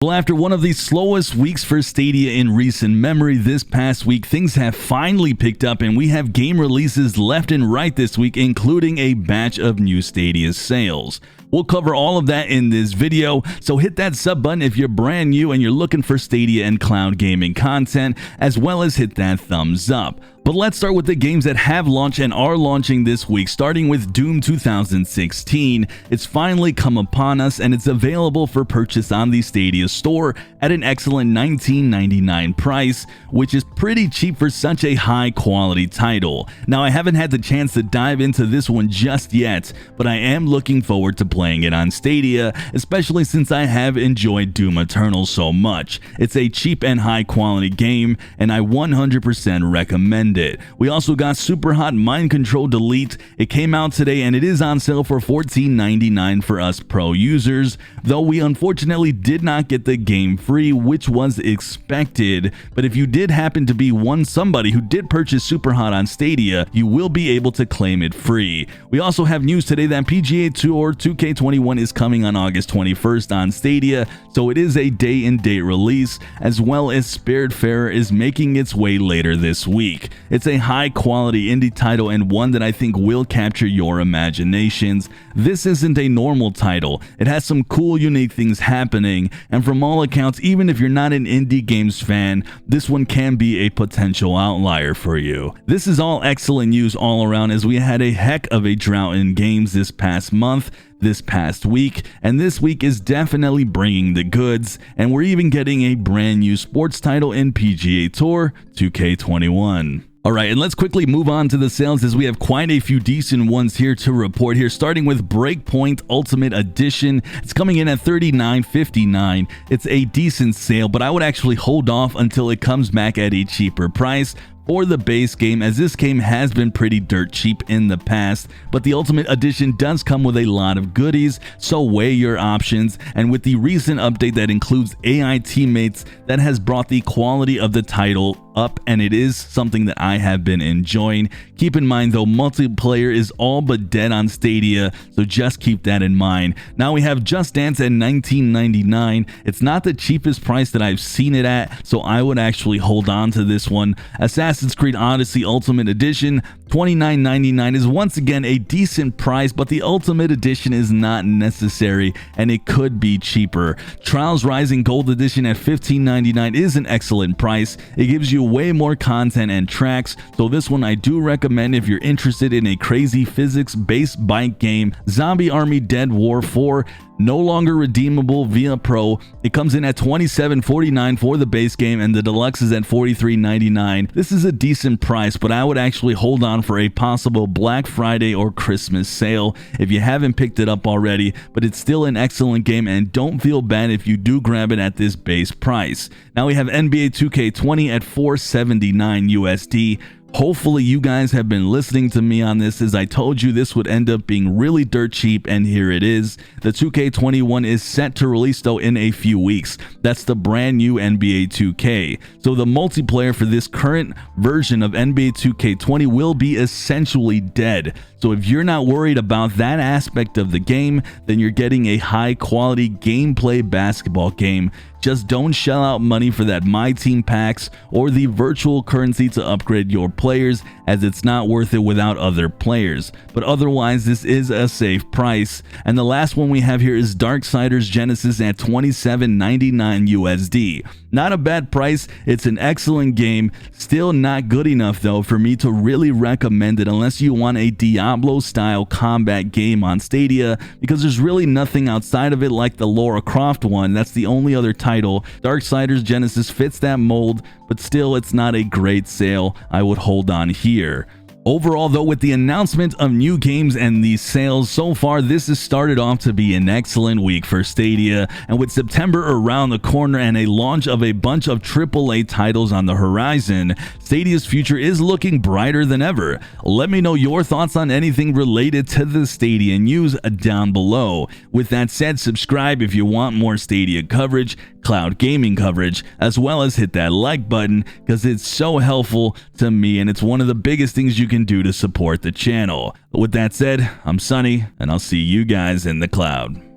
Well, after one of the slowest weeks for Stadia in recent memory, this past week things have finally picked up and we have game releases left and right this week, including a batch of new Stadia sales. We'll cover all of that in this video, so hit that sub button if you're brand new and you're looking for Stadia and cloud gaming content, as well as hit that thumbs up. But let's start with the games that have launched and are launching this week, starting with Doom 2016. It's finally come upon us and it's available for purchase on the Stadia store at an excellent $19.99 price, which is pretty cheap for such a high quality title. Now, I haven't had the chance to dive into this one just yet, but I am looking forward to playing it on Stadia, especially since I have enjoyed Doom Eternal so much. It's a cheap and high quality game and I 100% recommend it. We also got Superhot Mind Control Delete. It came out today and it is on sale for $14.99 for us pro users, though we unfortunately did not get the game free, which was expected. But if you did happen to be somebody who did purchase Superhot on Stadia, you will be able to claim it free. We also have news today that PGA Tour 2K21 is coming on August 21st on Stadia, so it is a day-and-date release, as well as Spiritfarer is making its way later this week. It's a high-quality indie title and one that I think will capture your imaginations. This isn't a normal title. It has some cool, unique things happening, and from all accounts, even if you're not an indie games fan, this one can be a potential outlier for you. This is all excellent news all around, as we had a heck of a drought in games this past month, this past week, and this week is definitely bringing the goods, and we're even getting a brand new sports title in PGA Tour 2K21. Alright, and let's quickly move on to the sales, as we have quite a few decent ones here to report here, starting with Breakpoint Ultimate Edition. It's coming in at $39.59. It's a decent sale, but I would actually hold off until it comes back at a cheaper price for the base game, as this game has been pretty dirt cheap in the past, but the Ultimate Edition does come with a lot of goodies, so weigh your options. And with the recent update that includes AI teammates, that has brought the quality of the title up, and it is something that I have been enjoying. Keep in mind though, multiplayer is all but dead on Stadia, so just keep that in mind. Now we have Just Dance at $19.99. It's not the cheapest price that I've seen it at, so I would actually hold on to this one. Assassin's Creed Odyssey Ultimate Edition, $29.99 is once again a decent price, but the Ultimate Edition is not necessary and it could be cheaper. Trials Rising Gold Edition at $15.99 is an excellent price. It gives you way more content and tracks, so this one I do recommend if you're interested in a crazy physics-based bike game. Zombie Army Dead War 4, no longer redeemable via Pro. It comes in at $27.49 for the base game, and the deluxe is at $43.99. This is a decent price, but I would actually hold on for a possible Black Friday or Christmas sale if you haven't picked it up already, but it's still an excellent game, and don't feel bad if you do grab it at this base price. Now we have NBA 2K20 at $479 USD. Hopefully you guys have been listening to me on this, as I told you this would end up being really dirt cheap, and here it is. The 2K21 is set to release though in a few weeks. That's the brand new NBA 2K. So the multiplayer for this current version of NBA 2K20 will be essentially dead. So if you're not worried about that aspect of the game, then you're getting a high quality gameplay basketball game. Just don't shell out money for that My Team packs or the virtual currency to upgrade your players, as it's not worth it without other players. But otherwise, this is a safe price. And the last one we have here is Darksiders Genesis at $27.99 USD. Not a bad price, it's an excellent game. Still not good enough though for me to really recommend it unless you want a Diablo style combat game on Stadia, because there's really nothing outside of it like the Lara Croft one. That's the only other title. Darksiders Genesis fits that mold, but still it's not a great sale. I would hold on here. Overall though, with the announcement of new games and these sales so far, this has started off to be an excellent week for Stadia, and with September around the corner and a launch of a bunch of AAA titles on the horizon, Stadia's future is looking brighter than ever. Let me know your thoughts on anything related to the Stadia news down below. With that said, subscribe if you want more Stadia coverage, cloud gaming coverage, as well as hit that like button, because it's so helpful to me and it's one of the biggest things you can do to support the channel. With that said, I'm Sunny, and I'll see you guys in the cloud.